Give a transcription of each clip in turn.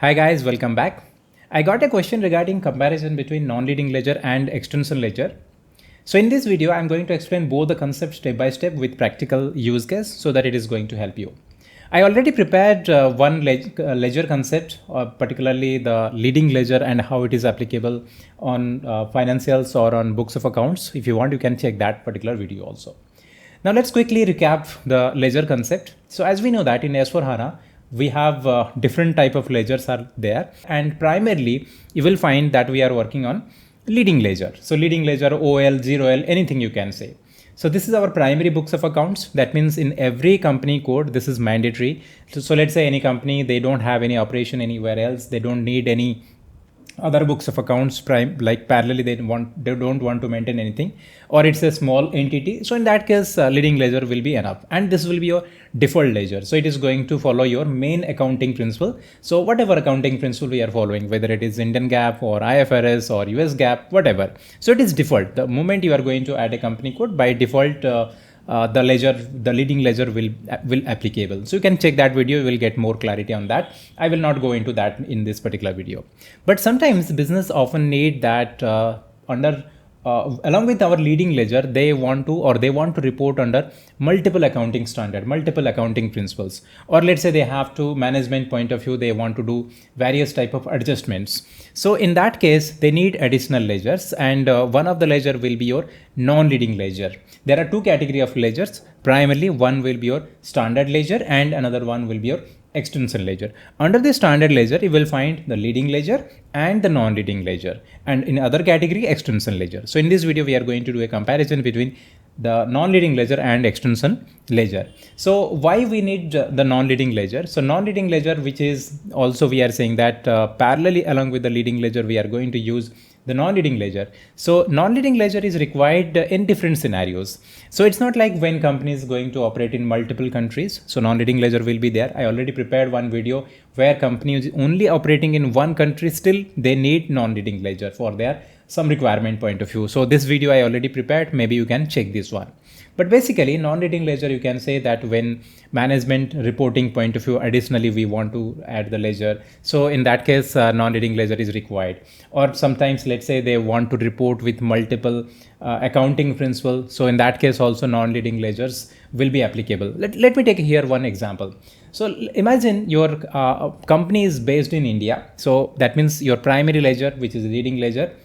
Hi guys, welcome back. I got a question regarding comparison between non-leading ledger and extension ledger. So in this video, I'm going to explain both the concepts step by step with practical use case so that it is going to help you. I already prepared one ledger concept, particularly the leading ledger and how it is applicable on financials or on books of accounts. If you want, you can check that particular video also. Now let's quickly recap the ledger concept. So as we know that in S/4HANA, we have different type of ledgers are there, and primarily you will find that we are working on leading ledger. So leading ledger, OL, 0L, anything you can say. So this is our primary books of accounts. That means in every company code, this is mandatory. So let's say any company, they don't have any operation anywhere else. They don't need any other books of accounts like parallelly they don't want to maintain anything, or it's a small entity. So in that case, leading ledger will be enough, and this will be your default ledger. So it is going to follow your main accounting principle. So whatever accounting principle we are following, whether it is Indian GAAP or IFRS or US GAAP, whatever. So it is default. The moment you are going to add a company code, by default, the leading ledger will applicable. So you can check that video, you will get more clarity on that. I will not go into that in this particular video. But sometimes business often need that along with our leading ledger, they want to report under multiple accounting standard, multiple accounting principles, or let's say they have to management point of view, they want to do various type of adjustments. So in that case, they need additional ledgers, and one of the ledger will be your non-leading ledger. There are two category of ledgers. Primarily, one will be your standard ledger and another one will be your extension ledger. Under the standard ledger, you will find the leading ledger and the non-leading ledger, and in other category, extension ledger. So in this video, we are going to do a comparison between the non-leading ledger and extension ledger. So why we need the non-leading ledger? So non-leading ledger, which is also we are saying that parallelly along with the leading ledger, we are going to use the non-leading ledger. So non-leading ledger is required in different scenarios. So it's not like when company is going to operate in multiple countries. So non-leading ledger will be there. I already prepared one video where company is only operating in one country, still they need non-leading ledger for their some requirement point of view. So this video I already prepared, maybe you can check this one. But basically non-leading ledger, you can say that when management reporting point of view, additionally we want to add the ledger. So in that case, non-leading ledger is required. Or sometimes let's say they want to report with multiple accounting principle. So in that case also non-leading ledgers will be applicable. Let me take here one example. So imagine your company is based in India. So that means your primary ledger, which is leading ledger,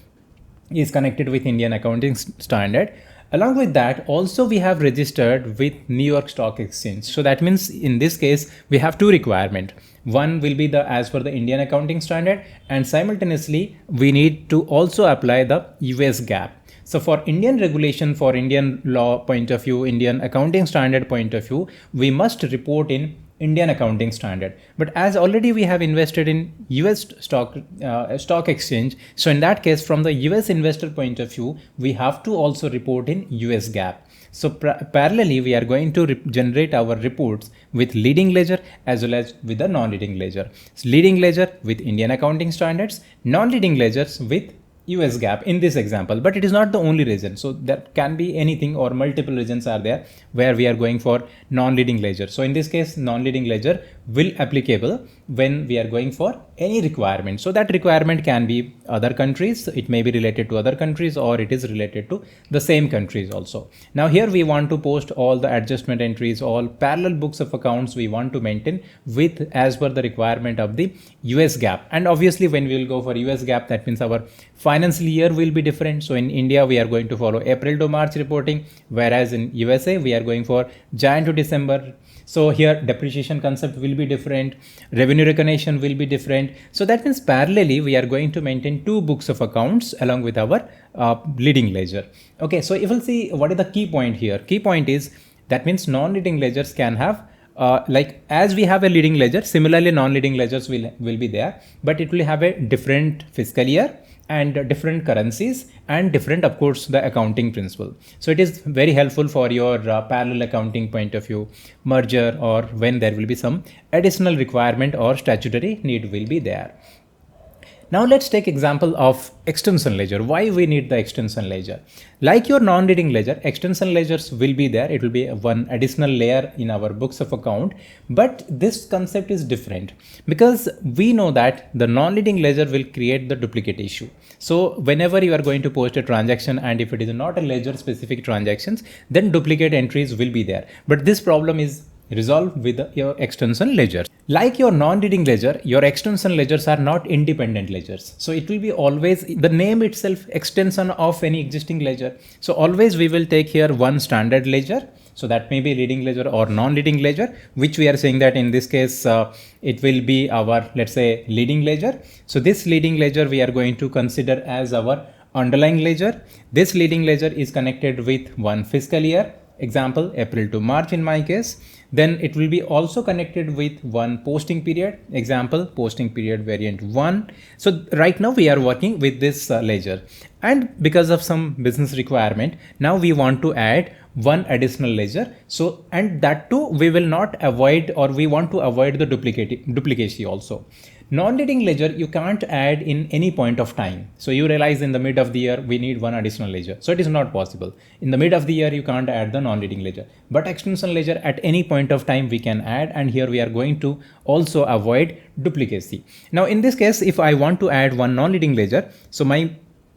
is connected with Indian accounting standard. Along with that, also we have registered with New York Stock Exchange. So that means in this case, we have two requirements. One will be as per the Indian accounting standard, and simultaneously we need to also apply the US GAAP. So for Indian regulation, for Indian law point of view, Indian accounting standard point of view, we must report in Indian accounting standard. But as already we have invested in US stock exchange, so in that case, from the US investor point of view, we have to also report in US GAAP. So parallelly, we are going to generate our reports with leading ledger as well as with the non-leading ledger. So leading ledger with Indian accounting standards, non-leading ledgers with US GAAP in this example, but it is not the only reason. So there can be anything or multiple reasons are there where we are going for non-leading ledger. So in this case, non-leading ledger will applicable when we are going for any requirement. So that requirement can be other countries. It may be related to other countries, or it is related to the same countries also. Now here we want to post all the adjustment entries, all parallel books of accounts we want to maintain with as per the requirement of the US GAAP. And obviously when we will go for US GAAP, that means our financial year will be different. So in India, we are going to follow April to March reporting, whereas in USA, we are going for Jan to December. So here depreciation concept will be different, revenue recognition will be different. So that means parallelly, we are going to maintain two books of accounts along with our leading ledger. Okay, so if we'll see what is the key point here. Key point is that means non-leading ledgers can have like as we have a leading ledger, similarly non-leading ledgers will be there, but it will have a different fiscal year and different currencies and different, of course, the accounting principle. So it is very helpful for your parallel accounting point of view, merger, or when there will be some additional requirement or statutory need will be there. Now let's take example of extension ledger. Why we need the extension ledger? Like your non-reading ledger, extension ledgers will be there. It will be one additional layer in our books of account. But this concept is different because we know that the non-reading ledger will create the duplicate issue. So whenever you are going to post a transaction and if it is not a ledger specific transactions, then duplicate entries will be there. But this problem is resolved with your extension ledger. Like your non-reading ledger, your extension ledgers are not independent ledgers. So it will be always the name itself extension of any existing ledger. So always we will take here one standard ledger. So that may be reading ledger or non-reading ledger, which we are saying that in this case, it will be our, let's say, leading ledger. So this leading ledger we are going to consider as our underlying ledger. This leading ledger is connected with one fiscal year. Example, April to March in my case. Then it will be also connected with one posting period. Example, posting period variant 1. So right now we are working with this ledger, and because of some business requirement, now we want to add one additional ledger. So, and that too we will not avoid, or we want to avoid the duplicacy also. Non-reading ledger you can't add in any point of time. So you realize in the mid of the year we need one additional ledger. So it is not possible. In the mid of the year you can't add the non-reading ledger. But extension ledger at any point of time we can add, and here we are going to also avoid duplicacy. Now in this case, if I want to add one non-reading ledger, so my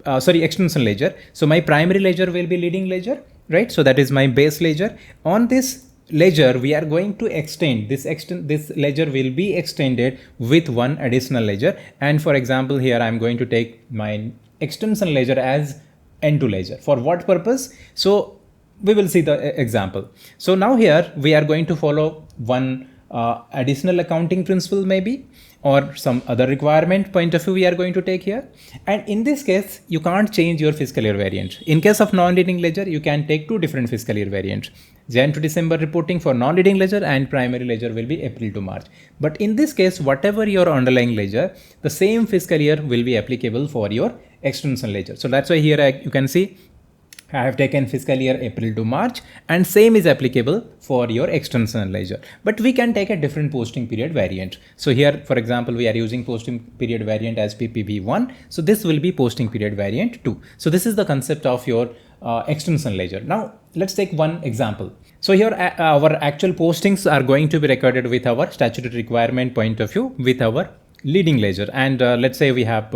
extension ledger, so my primary ledger will be leading ledger, right? So that is my base ledger. On this ledger we are going to extend this ledger will be extended with one additional ledger, and for example here I am going to take my extension ledger as N2 ledger. For what purpose? So we will see the example. So now here we are going to follow one additional accounting principle maybe, or some other requirement point of view we are going to take here. And in this case, you can't change your fiscal year variant. In case of non-reading ledger, you can take two different fiscal year variants. Jan to December reporting for non-reading ledger, and primary ledger will be April to March. But in this case, whatever your underlying ledger, the same fiscal year will be applicable for your extension ledger. So that's why here you can see I have taken fiscal year April to March, and same is applicable for your extension ledger. But we can take a different posting period variant. So here, for example, we are using posting period variant as PPV1. So this will be posting period variant 2. So this is the concept of your extension ledger. Now let's take one example. So here our actual postings are going to be recorded with our statutory requirement point of view with our leading ledger, and let's say we have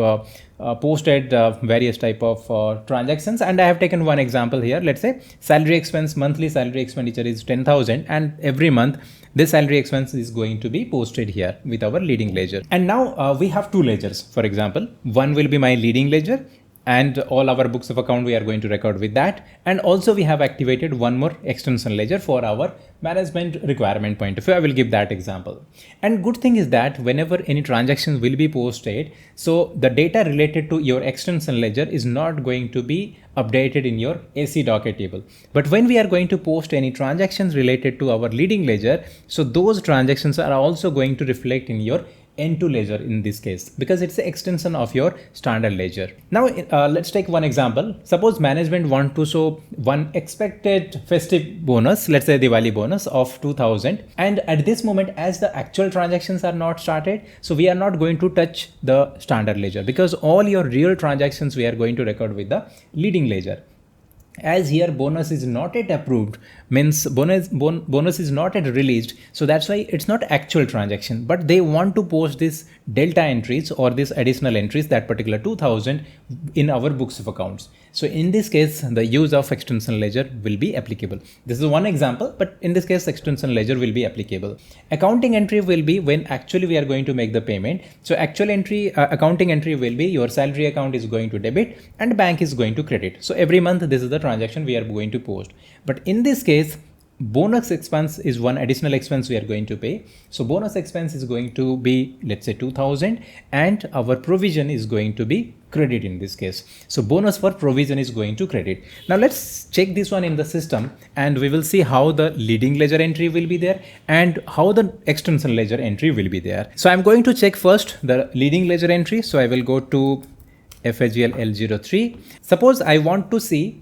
posted various type of transactions, and I have taken one example here. Let's say salary expense, monthly salary expenditure is 10,000, and every month this salary expense is going to be posted here with our leading ledger. And now we have two ledgers. For example, one will be my leading ledger, and all our books of account we are going to record with that. And also we have activated one more extension ledger for our management requirement point of view. I will give that example. And good thing is that whenever any transactions will be posted, so the data related to your extension ledger is not going to be updated in your AC docket table. But when we are going to post any transactions related to our leading ledger, so those transactions are also going to reflect in your N2 ledger in this case, because it's an extension of your standard ledger. Now let's take one example. Suppose management want to show one expected festive bonus, let's say Diwali bonus of 2000, and at this moment as the actual transactions are not started, so we are not going to touch the standard ledger, because all your real transactions we are going to record with the leading ledger. As here bonus is not yet approved, means bonus is not yet released, so that's why it's not actual transaction, but they want to post this delta entries or this additional entries, that particular 2000 in our books of accounts. So in this case the use of extension ledger will be applicable. This is one example, but in this case extension ledger will be applicable. Accounting entry will be when actually we are going to make the payment. So actual entry, accounting entry will be your salary account is going to debit and bank is going to credit. So every month this is the transaction we are going to post. But in this case bonus expense is one additional expense we are going to pay. So bonus expense is going to be, let's say 2000, and our provision is going to be credit in this case. So bonus for provision is going to credit. Now let's check this one in the system, and we will see how the leading ledger entry will be there and how the extension ledger entry will be there. So I'm going to check first the leading ledger entry. So I will go to FAGL L03. Suppose I want to see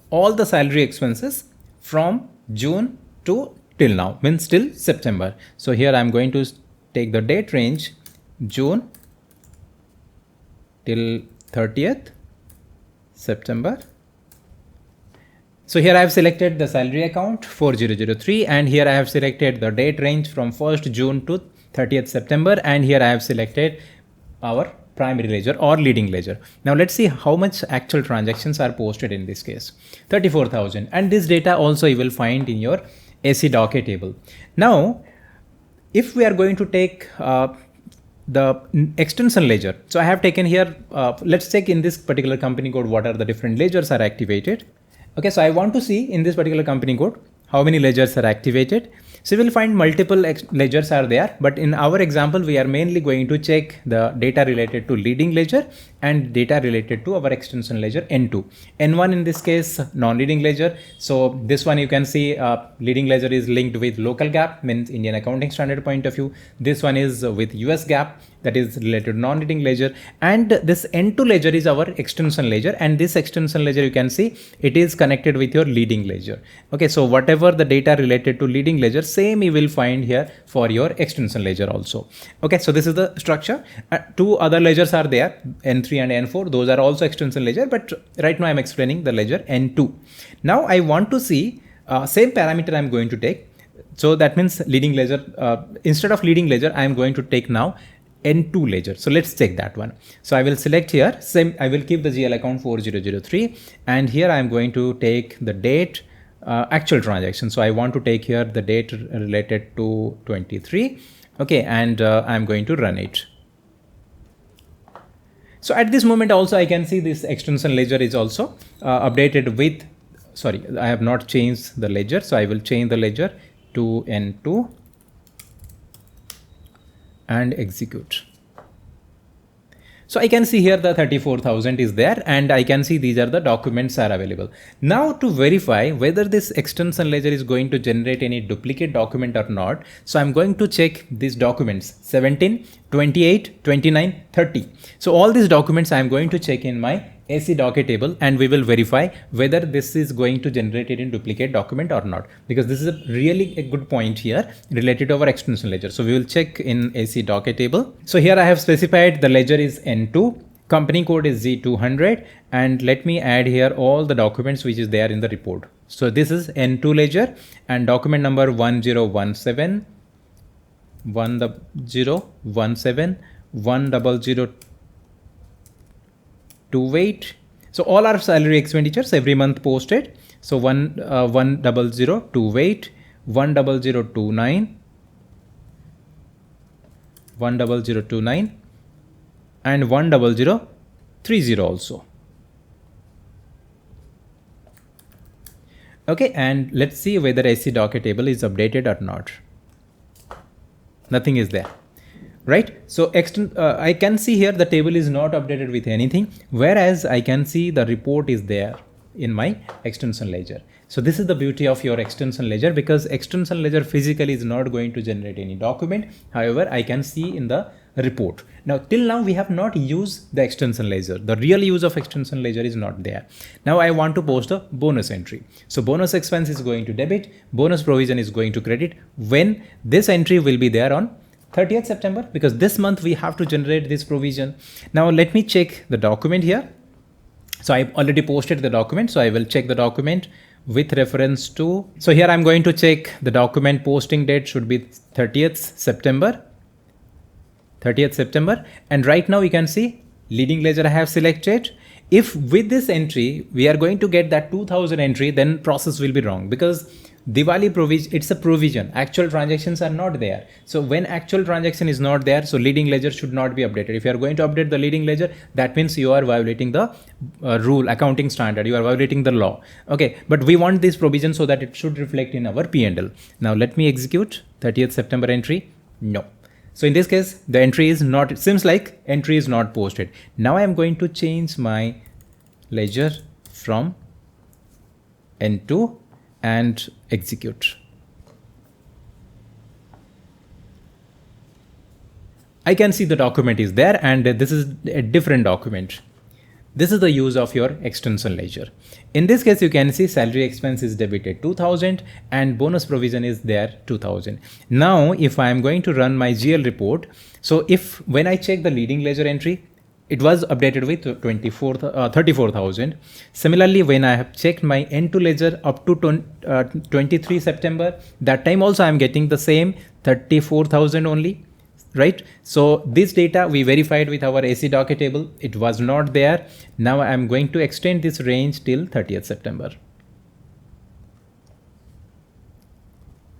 all the salary expenses from June to till now, means till September. So here I'm going to take the date range June till 30th September. So here I have selected the salary account 4003, and here I have selected the date range from 1st June to 30th September, and here I have selected our primary ledger or leading ledger. Now let's see how much actual transactions are posted in this case. 34,000, and this data also you will find in your AC docket table. Now if we are going to take the extension ledger, so I have taken here, let's check in this particular company code what are the different ledgers are activated. Okay, so I want to see in this particular company code how many ledgers are activated. So you will find multiple ledgers are there, but in our example we are mainly going to check the data related to leading ledger and data related to our extension ledger N2. N1 in this case non-leading ledger. So this one you can see leading ledger is linked with local GAAP, means Indian accounting standard point of view. This one is with US GAAP, that is related to non-leading ledger, and this N2 ledger is our extension ledger, and this extension ledger you can see it is connected with your leading ledger. Okay, so whatever the data related to leading ledger, same you will find here for your extension ledger also. Okay, so this is the structure. Two other ledgers are there, N3 and N4, those are also extension ledger, but right now I am explaining the ledger N2. Now I want to see same parameter I am going to take. So that means leading ledger, instead of leading ledger I am going to take now N2 ledger. So let's check that one. So I will select here, same, I will keep the GL account 4003, and here I am going to take the date actual transaction. So I want to take here the date related to 23. Okay, and I'm going to run it. So at this moment also I can see this extension ledger is also updated with, sorry, I have not changed the ledger. So I will change the ledger to N2 and execute. So I can see here the 34,000 is there, and I can see these are the documents are available. Now to verify whether this extension ledger is going to generate any duplicate document or not, so I'm going to check these documents 17, 28, 29, 30. So all these documents I'm going to check in my AC docket table, and we will verify whether this is going to generate it in duplicate document or not, because this is a really a good point here related to our extension ledger. So we will check in AC docket table. So here I have specified the ledger is N2, company code is Z200, and let me add here all the documents which is there in the report. So this is N2 ledger, and document number 1017, 1017, 10028. So all our salary expenditures every month posted. So 10028, 10029, 10029, and 10030 also. Okay, and let's see whether AC docket table is updated or not. Nothing is there. Right, so I can see here the table is not updated with anything, whereas I can see the report is there in my extension ledger. So this is the beauty of your extension ledger, because extension ledger physically is not going to generate any document. However, I can see in the report. Now till now we have not used the extension ledger. The real use of extension ledger is not there. Now I want to post a bonus entry. So bonus expense is going to debit, bonus provision is going to credit, when this entry will be there on 30th September, because this month we have to generate this provision. Now let me check the document here. So I already posted the document, so I will check the document with reference to, so here I'm going to check the document posting date should be 30th September, and right now you can see leading ledger I have selected. If with this entry we are going to get that 2000 entry, then process will be wrong, because Diwali provision, it's a provision, actual transactions are not there. So when actual transaction is not there, so leading ledger should not be updated. If you are going to update the leading ledger, that means you are violating the rule, accounting standard, you are violating the law. Okay, but we want this provision so that it should reflect in our P&L. Now let me execute 30th September entry. No. So in this case, the entry is not, it seems like entry is not posted. Now I am going to change my ledger from N2 and execute. I can see the document is there, and this is a different document. This is the use of your extension ledger. In this case, you can see salary expense is debited 2000 and bonus provision is there 2000. Now, if I am going to run my GL report, so if when I check the leading ledger entry, it was updated with 34,000. Similarly, when I have checked my end to ledger up to 23 September, that time also I'm getting the same 34,000 only, right? So this data we verified with our AC docket table. It was not there. Now I'm going to extend this range till 30th September.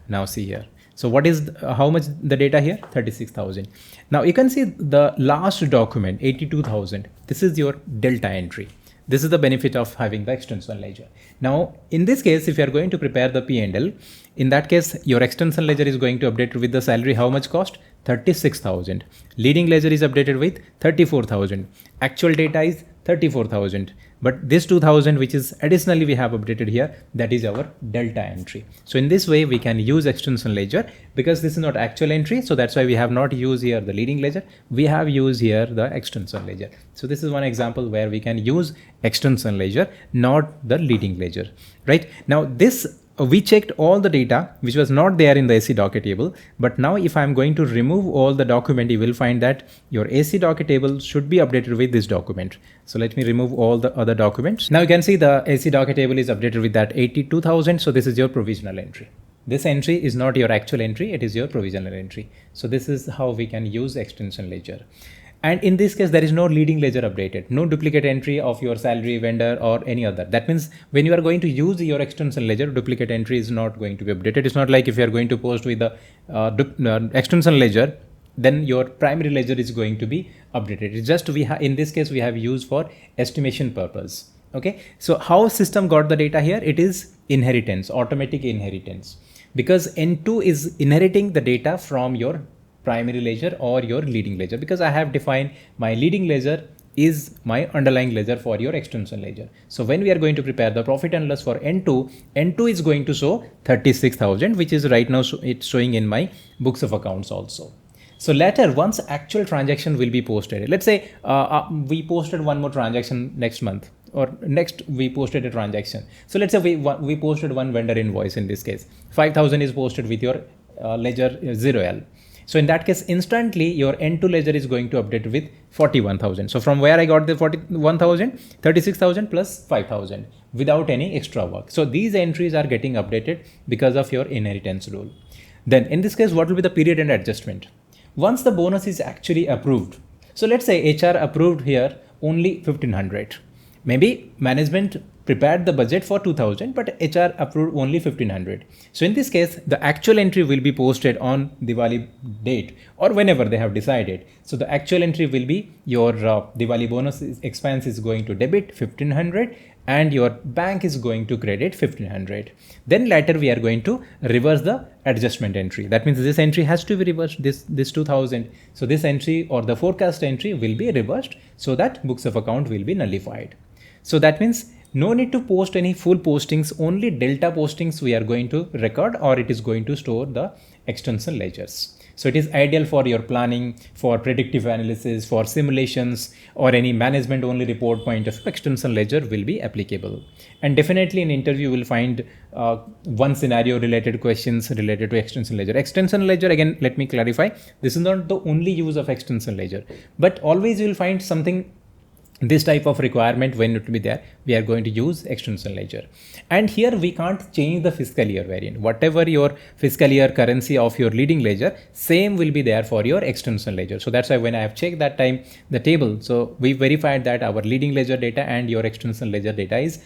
Now see here. So what is how much the data here? 36,000. Now you can see the last document 82,000. This is your delta entry. This is the benefit of having the extension ledger. Now in this case, if you are going to prepare the P&L, in that case your extension ledger is going to update with the salary how much cost? 36,000. Leading ledger is updated with 34,000. Actual data is 34,000. But this 2,000 which is additionally we have updated here, that is our delta entry. So in this way we can use extension ledger because this is not actual entry. So that's why we have not used here the leading ledger. We have used here the extension ledger. So this is one example where we can use extension ledger, not the leading ledger, right? Now this we checked all the data which was not there in the AC docket table, but now if I'm going to remove all the document, you will find that your AC docket table should be updated with this document. So let me remove all the other documents. Now you can see the AC docket table is updated with that 82,000. So this is your provisional entry. This entry is not your actual entry, it is your provisional entry. So this is how we can use extension ledger. And in this case, there is no leading ledger updated, no duplicate entry of your salary, vendor, or any other. That means when you are going to use your extension ledger, duplicate entry is not going to be updated. It's not like if you are going to post with the extension ledger, then your primary ledger is going to be updated. It's just in this case, we have used for estimation purpose. Okay. So how system got the data here? It is inheritance, automatic inheritance, because N2 is inheriting the data from your primary ledger or your leading ledger, because I have defined my leading ledger is my underlying ledger for your extension ledger. So when we are going to prepare the profit and loss for N2, N2 is going to show 36,000, which is right now it's showing in my books of accounts also. So later, once actual transaction will be posted, let's say we posted one more transaction next month, or next we posted a transaction. So let's say we posted one vendor invoice. In this case, 5,000 is posted with your ledger 0L. So in that case, instantly your N2 ledger is going to update with 41,000. So from where I got the 41,000, 36,000 plus 5,000 without any extra work. So these entries are getting updated because of your inheritance rule. Then in this case, what will be the period end adjustment? Once the bonus is actually approved. So let's say HR approved here only 1,500. Maybe management prepared the budget for 2,000, but HR approved only 1,500. So in this case, the actual entry will be posted on Diwali date or whenever they have decided. So the actual entry will be your Diwali bonus expense is going to debit 1,500 and your bank is going to credit 1,500. Then later we are going to reverse the adjustment entry. That means this entry has to be reversed, this 2,000. So this entry or the forecast entry will be reversed so that books of account will be nullified. So that means no need to post any full postings, only delta postings we are going to record, or it is going to store the extension ledgers. So it is ideal for your planning, for predictive analysis, for simulations, or any management only report point of extension ledger will be applicable. And definitely in interview you will find one scenario related questions related to extension ledger. Extension ledger, again, let me clarify, this is not the only use of extension ledger, but always you will find something this type of requirement. When it will be there, we are going to use extension ledger. And here we can't change the fiscal year variant. Whatever your fiscal year currency of your leading ledger, same will be there for your extension ledger. So that's why when I have checked that time the table, so we verified that our leading ledger data and your extension ledger data is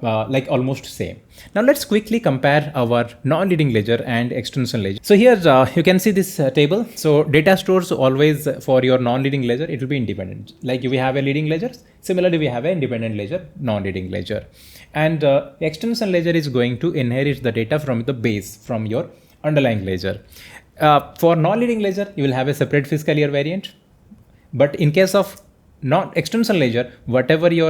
like almost same. Now let's quickly compare our non-leading ledger and extension ledger. So here you can see this table. So data stores always for your non-leading ledger, it will be independent. Like we have a leading ledger, similarly we have an independent ledger, non-leading ledger. And extension ledger is going to inherit the data from the base, from your underlying ledger. For non-leading ledger, you will have a separate fiscal year variant. But in case of not extension ledger, whatever your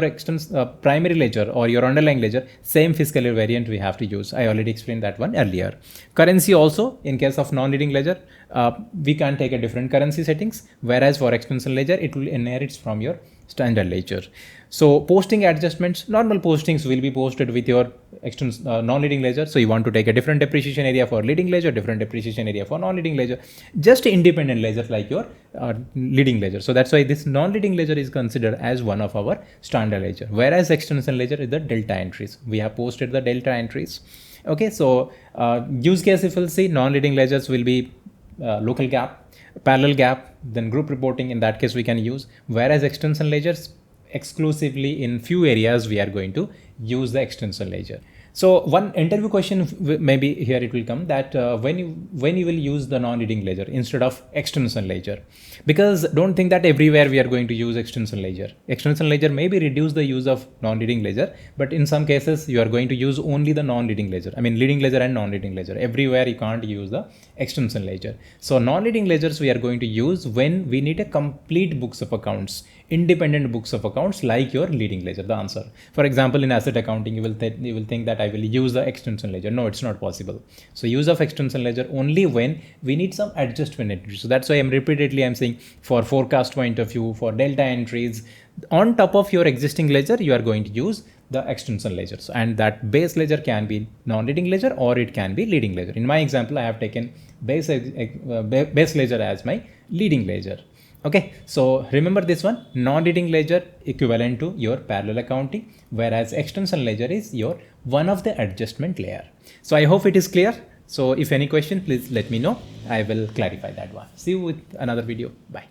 primary ledger or your underlying ledger, same fiscal year variant we have to use. I already explained that one earlier. Currency also, in case of non-leading ledger, we can take a different currency settings, whereas for extension ledger, it will inherit from your standard ledger. So posting adjustments, normal postings will be posted with your non-leading ledger. So you want to take a different depreciation area for leading ledger, different depreciation area for non-leading ledger, just independent ledgers like your leading ledger. So that's why this non-leading ledger is considered as one of our standard ledger, whereas extension ledger is the delta entries. We have posted the delta entries. Okay, so use case, if we'll see, non-leading ledgers will be local GAAP, parallel GAAP, then group reporting. In that case we can use, whereas extension ledgers, exclusively in few areas we are going to use the extension ledger. So one interview question, maybe here it will come, that when you will use the non-leading ledger instead of extension ledger, because don't think that everywhere we are going to use extension ledger. Extension ledger maybe reduce the use of non-leading ledger, but in some cases you are going to use only the non-leading ledger. I mean leading ledger and non-leading ledger. Everywhere you can't use the extension ledger. So non-leading ledgers we are going to use when we need a complete books of accounts, independent books of accounts like your leading ledger. The answer, for example, in asset accounting, you will think that I will use the extension ledger. No, it's not possible. So use of extension ledger only when we need some adjustment entries. So that's why I'm saying for forecast point of view, for delta entries, on top of your existing ledger, you are going to use the extension ledger. So, and that base ledger can be non-leading ledger or it can be leading ledger. In my example, I have taken base ledger as my leading ledger. Okay, so remember this one, non-leading ledger equivalent to your parallel accounting, whereas extension ledger is your one of the adjustment layer. So I hope it is clear. So if any question, please let me know. I will clarify that one. See you with another video. Bye.